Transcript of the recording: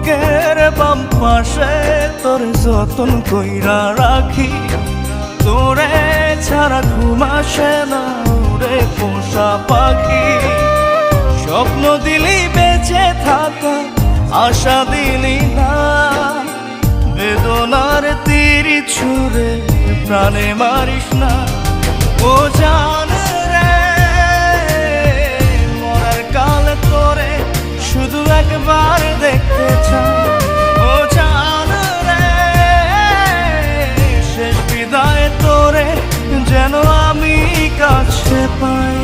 বুকের বাম পাশে তোর যতন কইরা রাখি, তোরে ছাড়া ঘুম আসে না রে পোষা পাখি। স্বপ্ন দিলি বেঁচে থাকা, আশা দিলি না, বেদনার তীর ছুঁড়ে প্রাণে মারিস না। ও জান রে, মরার কাল তোরে শুধু একবার দেখতে চাই। ও জান রে, শেষ বিদায় তোরে যেন আমি কাছে পাই।